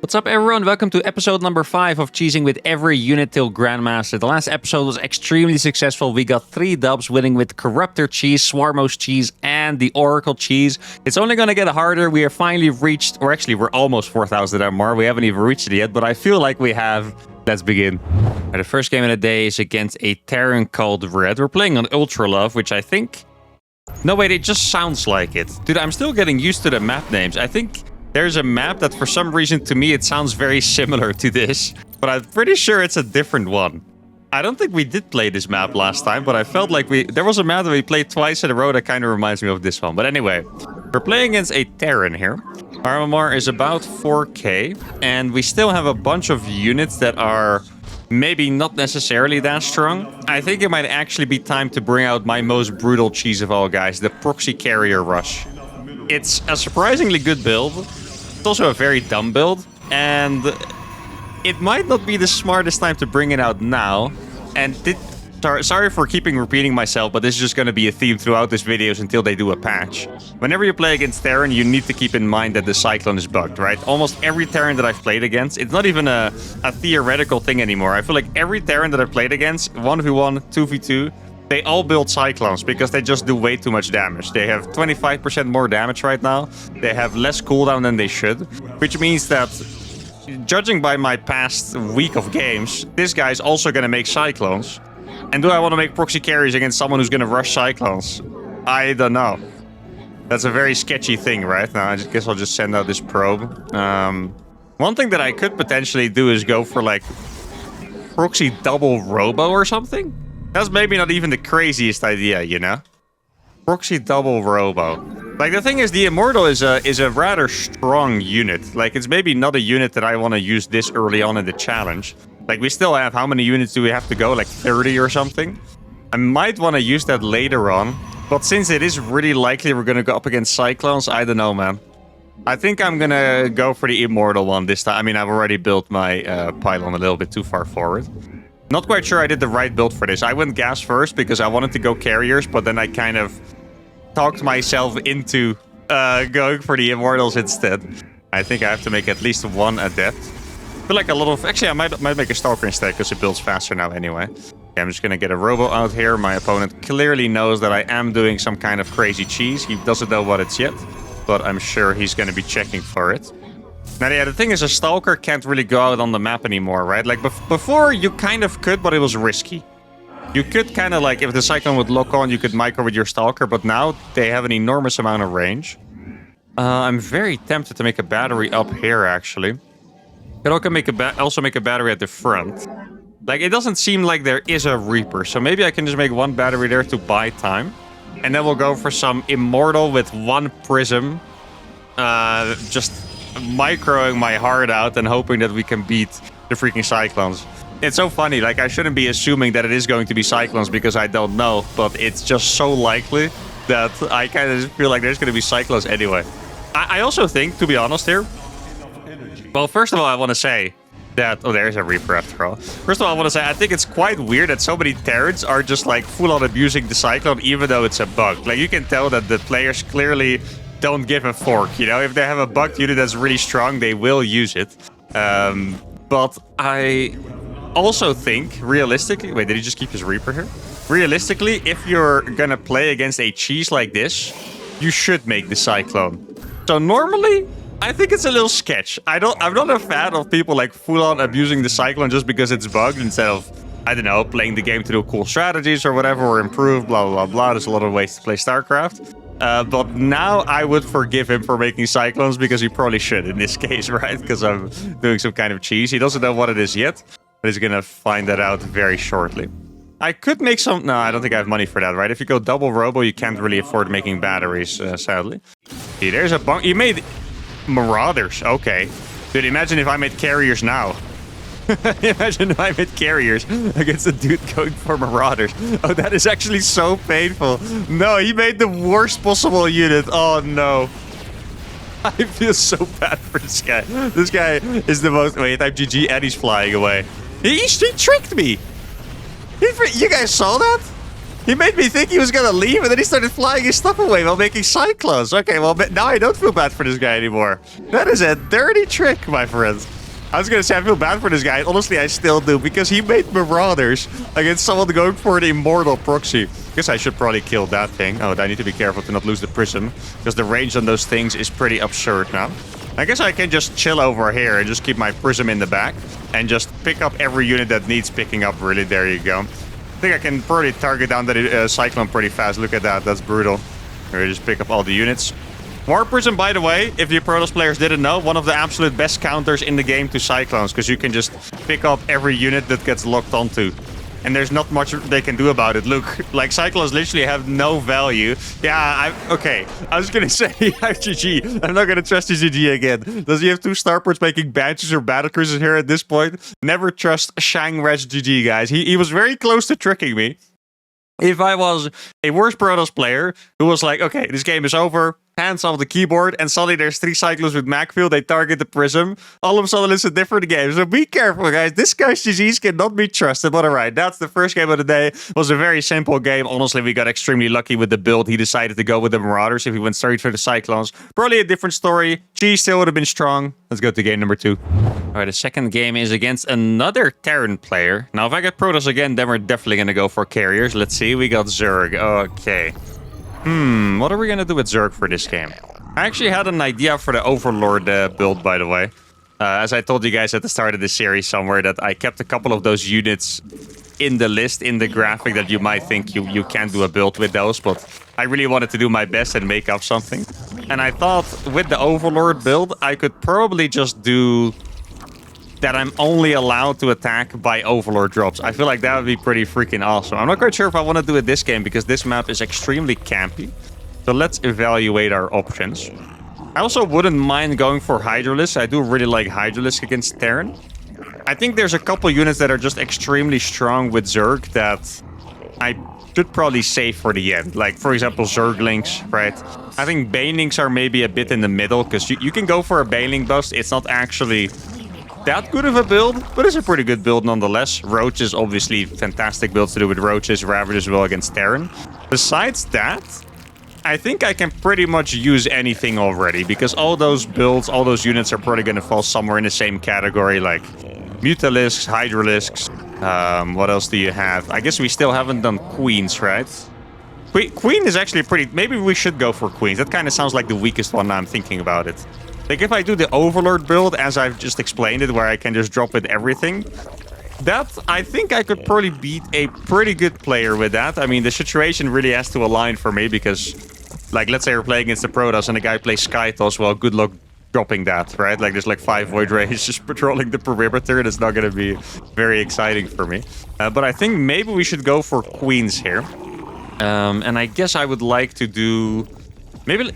What's up, everyone? Welcome to episode number 5 of Cheesing with Every Unit Till Grandmaster. The last episode was extremely successful. We got 3 dubs, winning with Corruptor Cheese, Swarmos Cheese, and the Oracle Cheese. It's only going to get harder. We have finally reached, or actually we're almost 4,000 MR. We haven't even reached it yet, but I feel like we have. Let's begin. The first game of the day is against a Terran called Red. We're playing on Ultra Love, which I think... No, wait, it just sounds like it. Dude, I'm still getting used to the map names. I think... There's a map that for some reason to me it sounds very similar to this, but I'm pretty sure it's a different one. I don't think we did play this map last time, but I felt like there was a map that we played twice in a row that kind of reminds me of this one. But anyway, we're playing against a Terran here. Our MMR is about 4k, and we still have a bunch of units that are maybe not necessarily that strong. I think it might actually be time to bring out my most brutal cheese of all, guys, the Proxy Carrier Rush. It's a surprisingly good build. It's also a very dumb build, and it might not be the smartest time to bring it out now. And sorry for keeping repeating myself, but this is just going to be a theme throughout these videos until they do a patch. Whenever you play against Terran, you need to keep in mind that the Cyclone is bugged, right? Almost every Terran that I've played against, it's not even a theoretical thing anymore. I feel like every Terran that I've played against, 1v1, 2v2, they all build Cyclones because they just do way too much damage. They have 25% more damage right now. They have less cooldown than they should, which means that, judging by my past week of games, this guy's also going to make Cyclones. And do I want to make proxy carries against someone who's going to rush Cyclones? I don't know. That's a very sketchy thing, right? Now, I guess I'll just send out this probe. One thing that I could potentially do is go for, like, proxy double robo or something. That's maybe not even the craziest idea, you know? Proxy double robo. Like, the thing is, the Immortal is a rather strong unit. Like, it's maybe not a unit that I want to use this early on in the challenge. Like, we still have, how many units do we have to go? Like, 30 or something? I might want to use that later on. But since it is really likely we're going to go up against Cyclones, I don't know, man. I think I'm going to go for the Immortal one this time. I mean, I've already built my pylon a little bit too far forward. Not quite sure I did the right build for this. I went gas first because I wanted to go carriers, but then I kind of talked myself into going for the Immortals instead. I think I have to make at least one Adept. I feel like a lot of... Actually, I might make a Stalker instead because it builds faster now anyway. Okay, I'm just going to get a Robo out here. My opponent clearly knows that I am doing some kind of crazy cheese. He doesn't know what it's yet, but I'm sure he's going to be checking for it. Now, yeah, the thing is, a Stalker can't really go out on the map anymore, right? Like, before, you kind of could, but it was risky. You could kind of, like, if the Cyclone would lock on, you could micro with your Stalker, but now they have an enormous amount of range. I'm very tempted to make a battery up here, actually. Could also make a battery at the front. Like, it doesn't seem like there is a Reaper, so maybe I can just make one battery there to buy time. And then we'll go for some Immortal with one Prism. Just microing my heart out and hoping that we can beat the freaking Cyclones. It's so funny, like, I shouldn't be assuming that it is going to be Cyclones because I don't know, but it's just so likely that I kind of feel like there's going to be Cyclones anyway. I also think, to be honest here, well, first of all, I want to say that... Oh, there's a Reaper after all. First of all, I want to say, I think it's quite weird that so many Terrans are just, like, full-on abusing the Cyclone, even though it's a bug. Like, you can tell that the players clearly don't give a fork, you know? If they have a bugged unit that's really strong, they will use it. But I also think, realistically... Wait, did he just keep his Reaper here? Realistically, if you're gonna play against a cheese like this, you should make the Cyclone. So normally, I think it's a little sketch. I'm not a fan of people, like, full-on abusing the Cyclone just because it's bugged instead of, I don't know, playing the game to do cool strategies or whatever, or improve, blah, blah, blah. There's a lot of ways to play StarCraft. But now I would forgive him for making Cyclones because he probably should in this case, right? Because I'm doing some kind of cheese. He doesn't know what it is yet, but he's gonna find that out very shortly. I could make some... No, I don't think I have money for that, right? If you go double Robo, you can't really afford making batteries, sadly. See, there's a bunk... You made Marauders. Okay. Dude, imagine if I made carriers now. Imagine if I made carriers against a dude going for Marauders. Oh, that is actually so painful. No, he made the worst possible unit. Oh, no. I feel so bad for this guy. This guy is the most... Wait, type GG and he's flying away. He tricked me. You guys saw that? He made me think he was gonna leave, and then he started flying his stuff away while making cyclones. Okay, well, now I don't feel bad for this guy anymore. That is a dirty trick, my friend. I was gonna say I feel bad for this guy. Honestly, I still do, because he made Marauders against someone going for an immortal proxy. Guess I should probably kill that thing. Oh, I need to be careful to not lose the prism, because the range on those things is pretty absurd now. I guess I can just chill over here and just keep my prism in the back and just pick up every unit that needs picking up, really. There you go. I think I can probably target down that cyclone pretty fast. Look at that. That's brutal. Here, just pick up all the units. War Prism, by the way, if you Protoss players didn't know, one of the absolute best counters in the game to Cyclones, because you can just pick up every unit that gets locked onto. And there's not much they can do about it. Look, like, Cyclones literally have no value. Yeah, okay. I was gonna say, GG. I'm not gonna trust his GG again. Does he have 2 starports making Banshees or Battlecruisers here at this point? Never trust Shang Reg GG, guys. He was very close to tricking me. If I was a worse Protoss player who was like, okay, this game is over, hands off the keyboard, and suddenly there's 3 Cyclones with Macfield, they target the Prism, all of a sudden it's a different game. So be careful, guys. This guy's GGs cannot be trusted. But alright, that's the first game of the day. It was a very simple game. Honestly, we got extremely lucky with the build. He decided to go with the Marauders if he went straight for the Cyclones. Probably a different story. G still would have been strong. Let's go to game number 2. Alright, the second game is against another Terran player. Now, if I get Protoss again, then we're definitely going to go for carriers. Let's see. We got Zerg. Okay. What are we going to do with Zerg for this game? I actually had an idea for the Overlord build, by the way. As I told you guys at the start of the series somewhere, that I kept a couple of those units in the list, in the graphic, that you might think you can't do a build with those, but I really wanted to do my best and make up something. And I thought with the Overlord build, I could probably just do that I'm only allowed to attack by Overlord drops. I feel like that would be pretty freaking awesome. I'm not quite sure if I want to do it this game, because this map is extremely campy. So let's evaluate our options. I also wouldn't mind going for Hydralisk. I do really like Hydralisk against Terran. I think there's a couple units that are just extremely strong with Zerg that I should probably save for the end. Like, for example, Zerglings, right? I think Banelings are maybe a bit in the middle, because you can go for a Baneling bust. It's not actually that good of a build, but it's a pretty good build nonetheless. Roach is obviously fantastic builds to do with Roaches, Ravage as well against Terran. Besides that, I think I can pretty much use anything already, because all those builds, all those units are probably going to fall somewhere in the same category, like Mutalisks, Hydralisks. What else do you have? I guess we still haven't done Queens, right? Queen is actually pretty... Maybe we should go for Queens. That kind of sounds like the weakest one now I'm thinking about it. Like, if I do the Overlord build, as I've just explained it, where I can just drop with everything, that, I think I could probably beat a pretty good player with that. I mean, the situation really has to align for me, because, like, let's say we're playing against the Protoss and the guy plays Skytoss, well, good luck dropping that, right? Like, there's like 5 Void Rays just patrolling the perimeter. That's not going to be very exciting for me. But I think maybe we should go for Queens here. And I guess I would like to do... Maybe...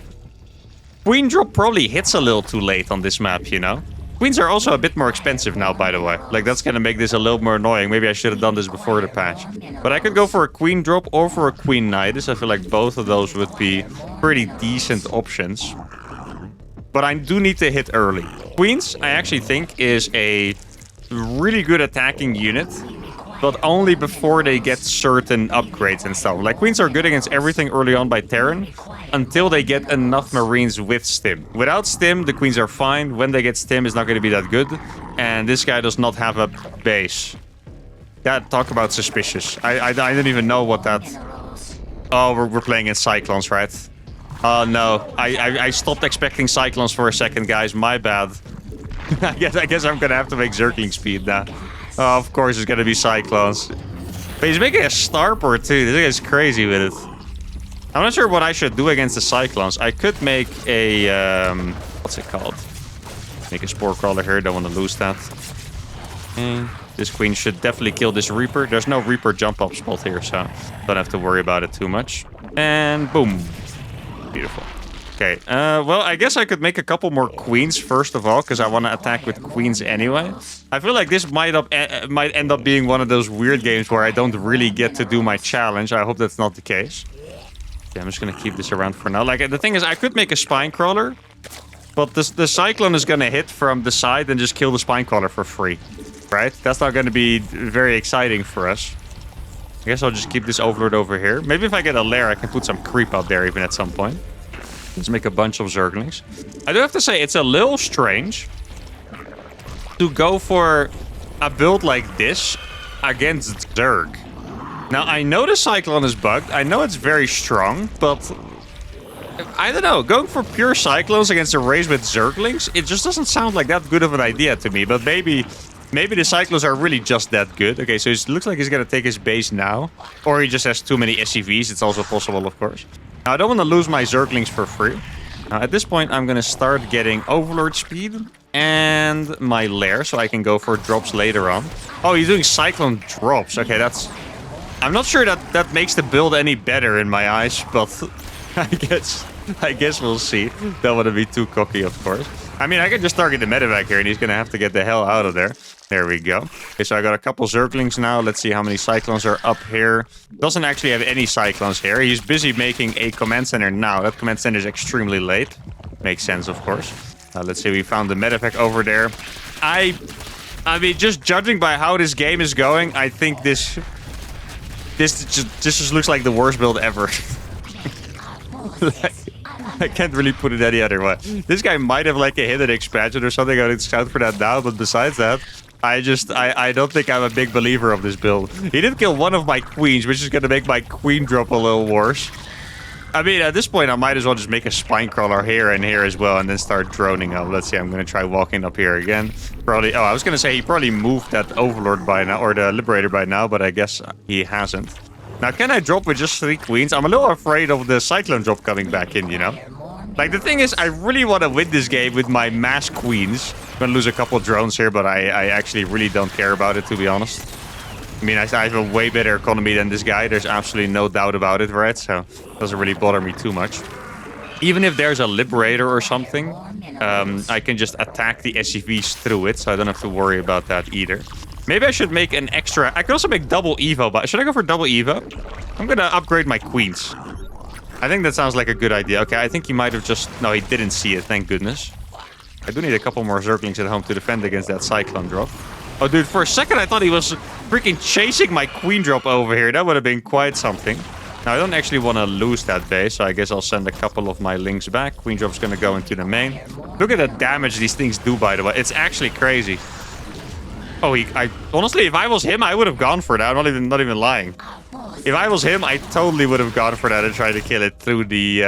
Queen drop probably hits a little too late on this map, you know? Queens are also a bit more expensive now, by the way. Like, that's gonna make this a little more annoying. Maybe I should have done this before the patch. But I could go for a Queen drop or for a Queen Nidus. I feel like both of those would be pretty decent options. But I do need to hit early. Queens, I actually think, is a really good attacking unit, but only before they get certain upgrades and stuff. Like, Queens are good against everything early on by Terran, until they get enough Marines with Stim. Without Stim, the Queens are fine. When they get Stim, it's not going to be that good. And this guy does not have a base. That, talk about suspicious. I don't even know what that... Oh, we're playing in Cyclones, right? Oh, no. I stopped expecting Cyclones for a second, guys. My bad. I guess I'm going to have to make Zergling speed now. Oh, of course it's going to be Cyclones. But he's making a starport, too. This guy's crazy with it. I'm not sure what I should do against the Cyclones. I could make a... what's it called? Make a Spore Crawler here. Don't want to lose that. This Queen should definitely kill this Reaper. There's no Reaper jump-up spot here, so don't have to worry about it too much. And boom. Beautiful. Okay, well, I guess I could make a couple more Queens first of all, because I want to attack with Queens anyway. I feel like this might end up being one of those weird games where I don't really get to do my challenge. I hope that's not the case. Yeah, I'm just going to keep this around for now. Like, the thing is, I could make a Spine Crawler, but the Cyclone is going to hit from the side and just kill the Spine Crawler for free, right? That's not going to be very exciting for us. I guess I'll just keep this Overlord over here. Maybe if I get a lair, I can put some creep out there even at some point. Let's make a bunch of Zerglings. I do have to say, it's a little strange to go for a build like this against Zerg. Now, I know the Cyclone is bugged. I know it's very strong, but I don't know. Going for pure Cyclones against a race with Zerglings, it just doesn't sound like that good of an idea to me. But maybe the Cyclones are really just that good. Okay, so it looks like he's going to take his base now. Or he just has too many SCVs. It's also possible, of course. Now, I don't want to lose my Zerglings for free. Now, at this point, I'm going to start getting Overlord speed and my lair, so I can go for drops later on. Oh, he's doing Cyclone drops. Okay, that's... I'm not sure that makes the build any better in my eyes, but I guess we'll see. Don't want to be too cocky, of course. I mean, I can just target the medevac here, and he's going to have to get the hell out of there. There we go. Okay, so I got a couple Zerglings now. Let's see how many Cyclones are up here. Doesn't actually have any Cyclones here. He's busy making a command center now. That command center is extremely late. Makes sense, of course. Let's see, we found the medevac over there. I mean, just judging by how this game is going, I think this just looks like the worst build ever. I can't really put it any other way. This guy might have like a hidden expansion or something. I didn't scout for that now, but besides that, I don't think I'm a big believer of this build. He did kill one of my queens, which is going to make my queen drop a little worse. I mean, at this point, I might as well just make a spine crawler here and here as well, and then start droning up. Let's see, I'm going to try walking up here again. Probably, oh, I was going to say he probably moved that Overlord by now, or the Liberator by now, but I guess he hasn't. Now, can I drop with just 3 queens? I'm a little afraid of the Cyclone drop coming back in, you know? Like, the thing is, I really want to win this game with my mass queens. I'm going to lose a couple drones here, but I actually really don't care about it, to be honest. I mean, I have a way better economy than this guy. There's absolutely no doubt about it, right? So it doesn't really bother me too much. Even if there's a Liberator or something, I can just attack the SCVs through it, so I don't have to worry about that either. Maybe I should make an extra... I could also make double Evo, but should I go for double Evo? I'm going to upgrade my queens. I think that sounds like a good idea. Okay, I think he might have just... No, he didn't see it, thank goodness. I do need a couple more Zerglings at home to defend against that Cyclone drop. Oh, dude, for a second I thought he was freaking chasing my queen drop over here. That would have been quite something. Now, I don't actually want to lose that base, so I guess I'll send a couple of my links back. Queen drop's going to go into the main. Look at the damage these things do, by the way. It's actually crazy. Oh, honestly, if I was him, I would have gone for that. I'm not even lying. If I was him, I totally would have gone for that and tried to kill it through the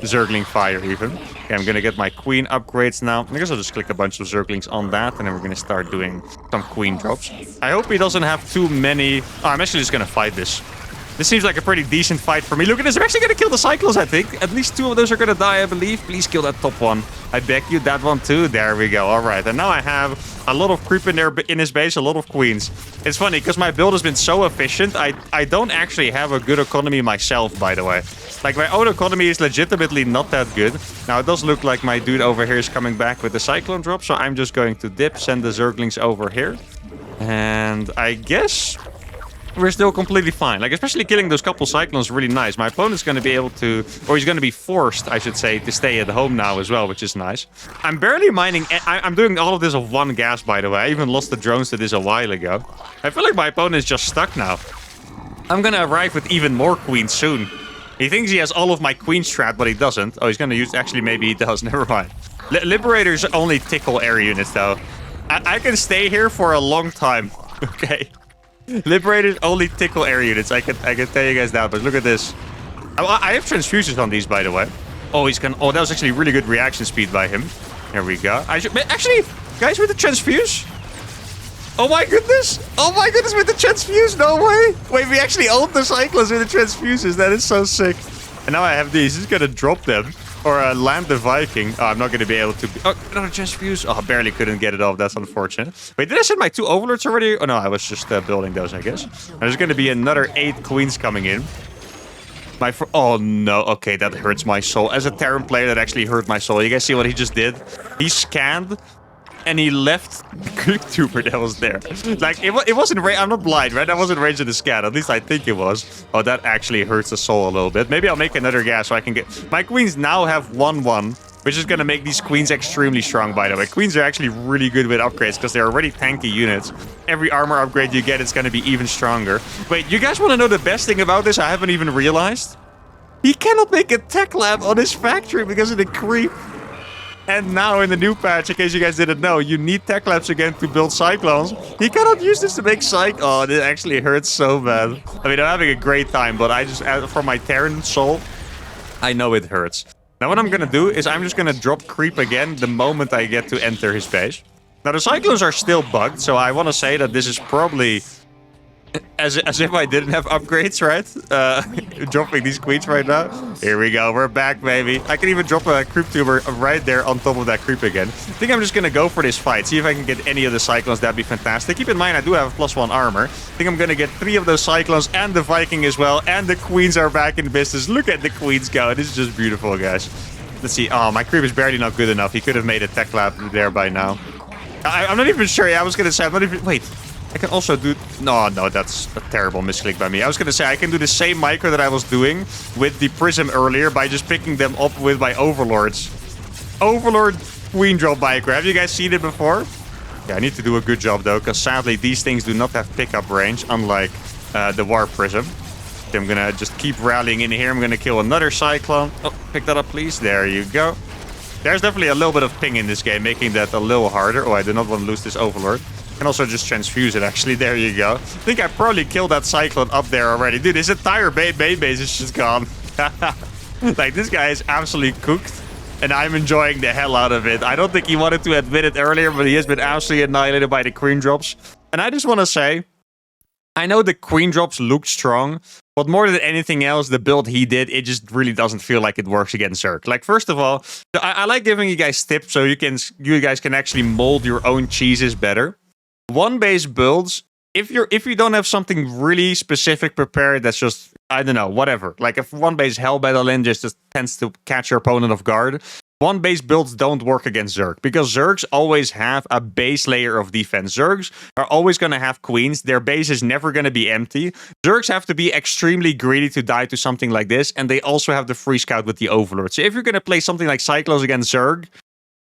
Zergling fire even. Okay, I'm going to get my queen upgrades now. I guess I'll just click a bunch of Zerglings on that, and then we're going to start doing some queen drops. I hope he doesn't have too many... Oh, I'm actually just going to fight this. This seems like a pretty decent fight for me. Look at this. I'm actually going to kill the Cyclones, I think. At least 2 of those are going to die, I believe. Please kill that top one. I beg you, that one too. There we go. All right. And now I have a lot of creep in there in his base, a lot of queens. It's funny because my build has been so efficient. I don't actually have a good economy myself, by the way. Like, my own economy is legitimately not that good. Now, it does look like my dude over here is coming back with the Cyclone drop. So I'm just going to dip, send the Zerglings over here. And I guess... we're still completely fine. Like, especially killing those couple Cyclones is really nice. My opponent's going to be able to... or he's going to be forced, I should say, to stay at home now as well, which is nice. I'm barely mining... I'm doing all of this of one gas, by the way. I even lost the drones to this a while ago. I feel like my opponent is just stuck now. I'm going to arrive with even more queens soon. He thinks he has all of my queens trapped, but he doesn't. Oh, he's going to use... actually, maybe he does. Never mind. Liberators only tickle air units, though. I can stay here for a long time. Okay. Liberators only tickle air units. I can tell you guys that, but look at this. I have transfusions on these, by the way. Oh, he's gonna... oh, that was actually really good reaction speed by him. There we go. Actually, guys, with the transfuse. Oh my goodness! Oh my goodness, with the transfuse! No way! Wait, we actually owned the Cyclones with the transfuses. That is so sick. And now I have these. He's gonna drop them. Or land the Viking. Oh, I'm not going to be able to... oh, another transfuse. Oh, I barely couldn't get it off. That's unfortunate. Wait, did I send my 2 Overlords already? Oh, no, I was just building those, I guess. There's going to be another 8 Queens coming in. Oh, no. Okay, that hurts my soul. As a Terran player, that actually hurt my soul. You guys see what he just did? He scanned... and he left the Creep Trooper that was there. Like, it wasn't... I'm not blind, right? That wasn't range in the scan. At least I think it was. Oh, that actually hurts the soul a little bit. Maybe I'll make another gas so I can get... my queens now have 1-1. which is going to make these queens extremely strong, by the way. Queens are actually really good with upgrades because they're already tanky units. Every armor upgrade you get, it's going to be even stronger. Wait, you guys want to know the best thing about this? I haven't even realized. He cannot make a tech lab on his factory because of the creep. And now in the new patch, in case you guys didn't know, you need tech labs again to build cyclones. He cannot use this to make Oh, this actually hurts so bad. I mean, I'm having a great time, but I just, for my Terran soul, I know it hurts. Now what I'm gonna do is I'm just gonna drop creep again the moment I get to enter his base. Now the cyclones are still bugged, so I want to say that this is probably as if I didn't have upgrades, right? Dropping these queens right now. Here we go, we're back, baby. I can even drop a creep tuber right there on top of that creep again. I think I'm just gonna go for this fight, see if I can get any of the cyclones. That'd be fantastic. Keep in mind I do have a +1 armor. I think I'm gonna get 3 of those cyclones and the Viking as well, and the queens are back in business. Look at the queens go. This is just beautiful, guys. Let's see. Oh, my creep is barely not good enough. He could have made a tech lab there by now. I'm not even sure. Yeah, I was gonna say, I'm not even... Wait. I can also do... No, that's a terrible misclick by me. I was going to say I can do the same micro that I was doing with the Prism earlier by just picking them up with my Overlords. Overlord Queen Drop micro. Have you guys seen it before? Yeah, I need to do a good job though, because sadly these things do not have pickup range, unlike the War Prism. Okay, I'm going to just keep rallying in here. I'm going to kill another Cyclone. Oh, pick that up, please. There you go. There's definitely a little bit of ping in this game, making that a little harder. Oh, I do not want to lose this Overlord. Can also just transfuse it, actually. There you go. I think I probably killed that Cyclone up there already. Dude, his entire base is just gone. Like, this guy is absolutely cooked. And I'm enjoying the hell out of it. I don't think he wanted to admit it earlier, but he has been absolutely annihilated by the queen drops. And I just want to say, I know the queen drops look strong, but more than anything else, the build he did, it just really doesn't feel like it works against Zerg. Like, first of all, I like giving you guys tips so you guys can actually mold your own cheeses better. One base builds, if you don't have something really specific prepared, that's just, I don't know, whatever. Like if one base Hell Battle in just tends to catch your opponent off guard, one base builds don't work against Zerg, because Zergs always have a base layer of defense. Zergs are always going to have queens. Their base is never going to be empty. Zergs have to be extremely greedy to die to something like this, and they also have the free scout with the Overlord. So if you're going to play something like Cyclones against Zerg,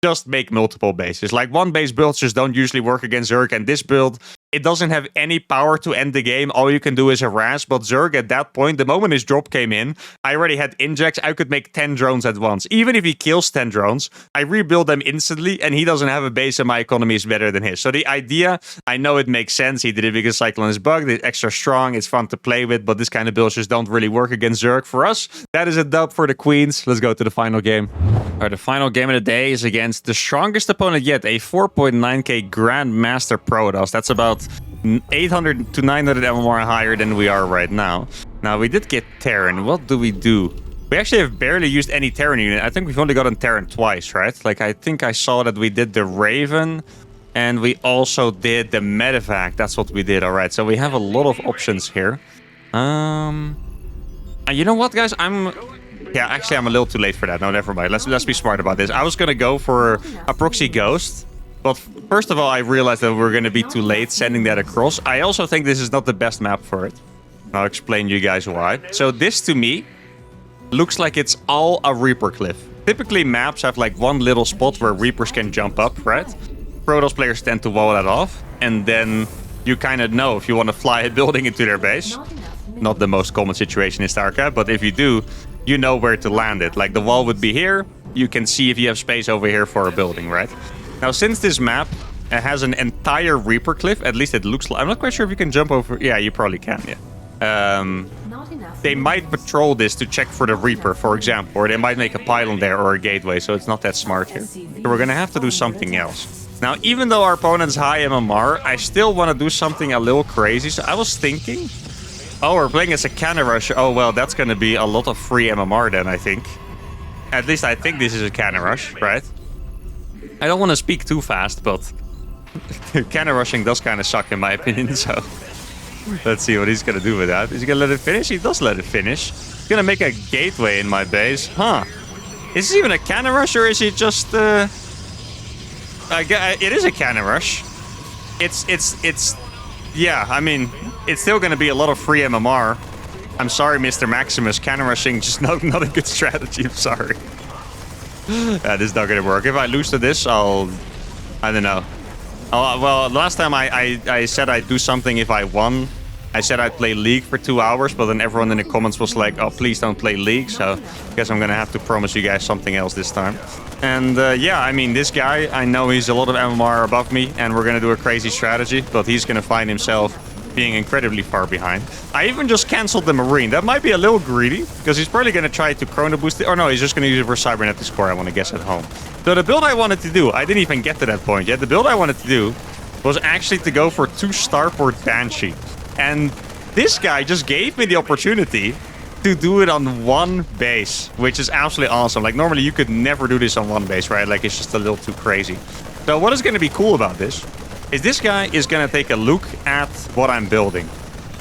just make multiple bases. Like one base builds just don't usually work against Zerg, and this build, it doesn't have any power to end the game. All you can do is harass, but Zerg at that point, the moment his drop came in, I already had injects. I could make 10 drones at once. Even if he kills 10 drones, I rebuild them instantly, and he doesn't have a base, and my economy is better than his. So the idea, I know it makes sense. He did it because Cyclone is bugged, it's extra strong, it's fun to play with, but this kind of builds just don't really work against Zerg. For us, that is a dub for the queens. Let's go to the final game. All right, the final game of the day is against the strongest opponent yet, a 4.9k Grandmaster Protoss. That's about 800 to 900 MMR higher than we are right now. Now, we did get Terran. What do? We actually have barely used any Terran unit. I think we've only gotten Terran twice, right? Like, I think I saw that we did the Raven, and we also did the Medevac. That's what we did. All right, so we have a lot of options here. You know what, guys? Yeah, actually, I'm a little too late for that. No, never mind. Let's be smart about this. I was going to go for a Proxy Ghost. But first of all, I realized that we're going to be too late sending that across. I also think this is not the best map for it. I'll explain you guys why. So this, to me, looks like it's all a Reaper cliff. Typically, maps have like one little spot where Reapers can jump up, right? Protoss players tend to wall that off. And then you kind of know if you want to fly a building into their base. Not the most common situation in StarCraft, but if you do, you know where to land it. Like the wall would be here. You can see if you have space over here for a building, right? Now, since this map has an entire Reaper cliff, at least it looks like... I'm not quite sure if you can jump over... Yeah, you probably can, yeah. They might patrol this to check for the Reaper, for example. Or they might make a pylon there or a gateway, so it's not that smart here. So we're going to have to do something else. Now, even though our opponent's high MMR, I still want to do something a little crazy. So I was thinking... Oh, we're playing as a cannon rush. Oh, well, that's going to be a lot of free MMR then, I think. At least I think this is a cannon rush, right? I don't want to speak too fast, but cannon rushing does kind of suck in my opinion, so let's see what he's going to do with that. Is he going to let it finish? He does let it finish. He's going to make a gateway in my base. Huh. Is this even a cannon rush, or is it just... it is a cannon rush. It's... Yeah, I mean, it's still going to be a lot of free MMR. I'm sorry, Mr. Maximus. Cannon rushing just not a good strategy. I'm sorry. This is not gonna work. If I lose to this, I don't know. Oh, well, last time I said I'd do something if I won. I said I'd play League for 2 hours, but then everyone in the comments was like, oh, please don't play League. So I guess I'm gonna have to promise you guys something else this time. And yeah, I mean, this guy, I know he's a lot of MMR above me, and we're gonna do a crazy strategy, but he's gonna find himself being incredibly far behind. I even just canceled the Marine. That might be a little greedy, because he's probably gonna try to Chrono Boost it. Or no, he's just gonna use it for Cybernet to score, I want to guess, at home. So the build I wanted to do, I didn't even get to that point yet. The build I wanted to do was actually to go for 2 Starport Banshee. And this guy just gave me the opportunity to do it on 1 base, which is absolutely awesome. Like, normally you could never do this on 1 base, right? Like, it's just a little too crazy. So what is going to be cool about this is this guy is going to take a look at what I'm building.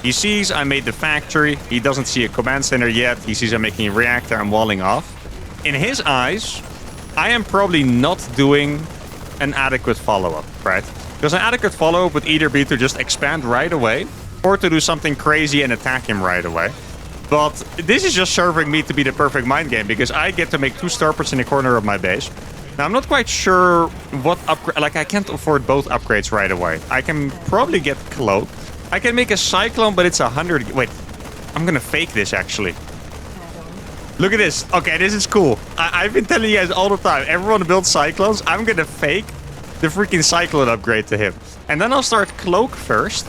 He sees I made the factory. He doesn't see a command center yet. He sees I'm making a reactor. I'm walling off. In his eyes, I am probably not doing an adequate follow-up, right? Because an adequate follow-up would either be to just expand right away, or to do something crazy and attack him right away. But this is just serving me to be the perfect mind game, because I get to make 2 starports in the corner of my base. Now, I'm not quite sure what upgrade... Like, I can't afford both upgrades right away. I can probably get Cloak. I can make a Cyclone, but it's 100... Wait, I'm gonna fake this, actually. Look at this. Okay, this is cool. I've been telling you guys all the time, everyone builds Cyclones. I'm gonna fake the freaking Cyclone upgrade to him. And then I'll start Cloak first.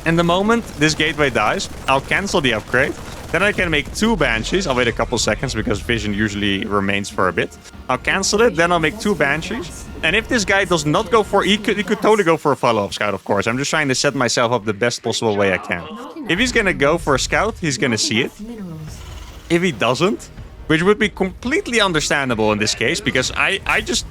And the moment this gateway dies, I'll cancel the upgrade. Then I can make 2 Banshees. I'll wait a couple seconds because vision usually remains for a bit. I'll cancel it. Then I'll make 2 Banshees. And if this guy does not go for... He could totally go for a follow-up scout, of course. I'm just trying to set myself up the best possible way I can. If he's going to go for a scout, he's going to see it. If he doesn't, which would be completely understandable in this case, because I just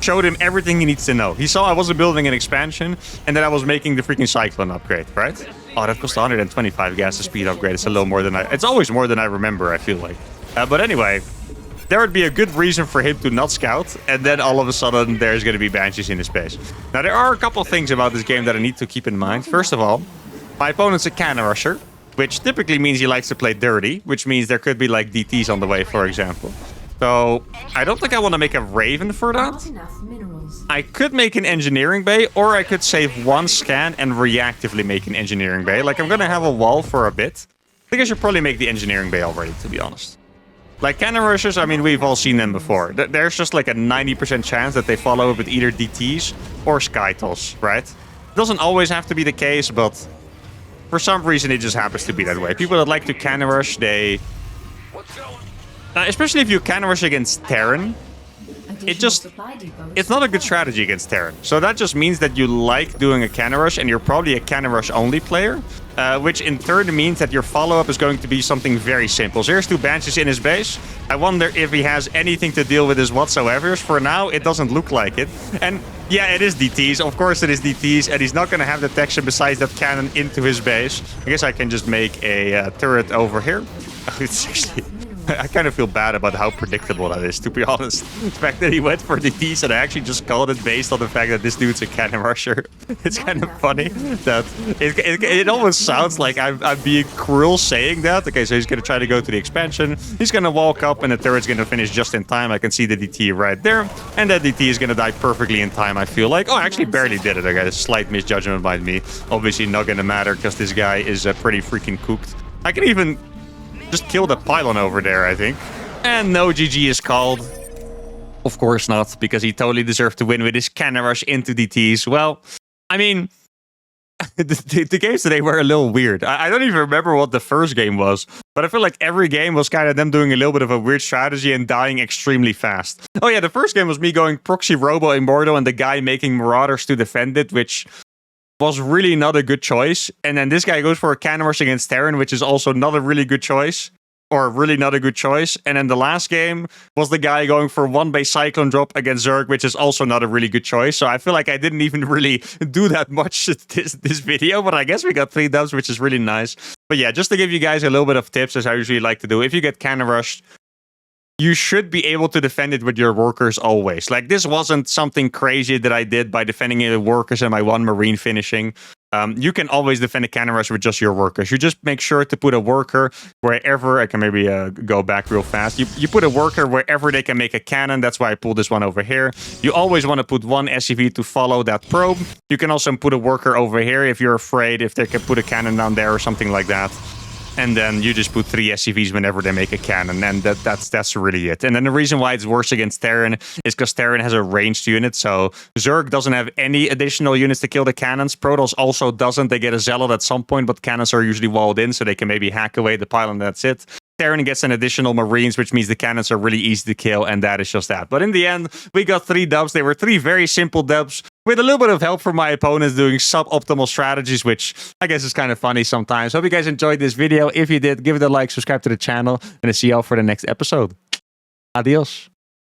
showed him everything he needs to know. He saw I wasn't building an expansion, and that I was making the freaking Cyclone upgrade, right? Oh, that cost 125 gas to speed upgrade. It's a little more than it's always more than I remember, I feel like. But anyway, there would be a good reason for him to not scout, and then all of a sudden there's going to be Banshees in his base. Now, there are a couple things about this game that I need to keep in mind. First of all, my opponent's a cannon rusher, which typically means he likes to play dirty, which means there could be like DTs on the way, for example. So I don't think I want to make a Raven for that. I could make an engineering bay, or I could save 1 scan and reactively make an engineering bay. Like, I'm going to have a wall for a bit. I think I should probably make the engineering bay already, to be honest. Like, cannon rushers, I mean, we've all seen them before. There's just like a 90% chance that they follow up with either DTs or Skytals, right? It doesn't always have to be the case, but for some reason it just happens to be that way. People that like to cannon rush, they... especially if you cannon rush against Terran, it's not a good strategy against Terran. So that just means that you like doing a cannon rush, and you're probably a cannon rush only player, which in turn means that your follow-up is going to be something very simple. So here's 2 Banshees in his base. I wonder if he has anything to deal with this whatsoever. For now, it doesn't look like it. And yeah, it is DTs. Of course it is DTs, and he's not going to have detection besides that cannon into his base. I guess I can just make a turret over here. It's actually... I kind of feel bad about how predictable that is, to be honest. The fact that he went for DTs and I actually just called it based on the fact that this dude's a cannon rusher. It's kind of funny that it almost sounds like I'm being cruel saying that. Okay, so he's going to try to go to the expansion. He's going to walk up and the turret's going to finish just in time. I can see the DT right there. And that DT is going to die perfectly in time, I feel like. Oh, I actually barely did it. Okay, a slight misjudgment by me. Obviously not going to matter because this guy is pretty freaking cooked. I can even... just kill the pylon over there, I think. And no GG is called. Of course not, because he totally deserved to win with his cannon rush into DTs. Well, I mean, the games today were a little weird. I don't even remember what the first game was, but I feel like every game was kind of them doing a little bit of a weird strategy and dying extremely fast. Oh yeah, the first game was me going proxy robo immortal and the guy making marauders to defend it, which was really not a good choice. And then this guy goes for a cannon rush against Terran, which is also not a really good choice. Or really not a good choice. And then the last game was the guy going for 1 base Cyclone drop against Zerg, which is also not a really good choice. So I feel like I didn't even really do that much this video, but I guess we got 3 dubs, which is really nice. But yeah, just to give you guys a little bit of tips, as I usually like to do. If you get cannon rushed, you should be able to defend it with your workers always. Like, this wasn't something crazy that I did by defending it with workers and my 1 Marine finishing. you can always defend a cannon rush with just your workers. You just make sure to put a worker wherever. I can maybe go back real fast. You put a worker wherever they can make a cannon. That's why I pulled this one over here. You always want to put one SCV to follow that probe. You can also put a worker over here if you're afraid if they can put a cannon down there or something like that. And then you just put 3 SCVs whenever they make a cannon, and that's really it. And then the reason why it's worse against Terran is because Terran has a ranged unit, so Zerg doesn't have any additional units to kill the cannons. Protoss also doesn't. They get a Zealot at some point, but cannons are usually walled in, so they can maybe hack away the pylon, and that's it. Terran gets an additional Marines, which means the cannons are really easy to kill, and that is just that. But in the end, we got 3 dubs. They were 3 very simple dubs, with a little bit of help from my opponents doing suboptimal strategies, which I guess is kind of funny sometimes. Hope you guys enjoyed this video. If you did, give it a like, subscribe to the channel, and I'll see y'all for the next episode. Adios.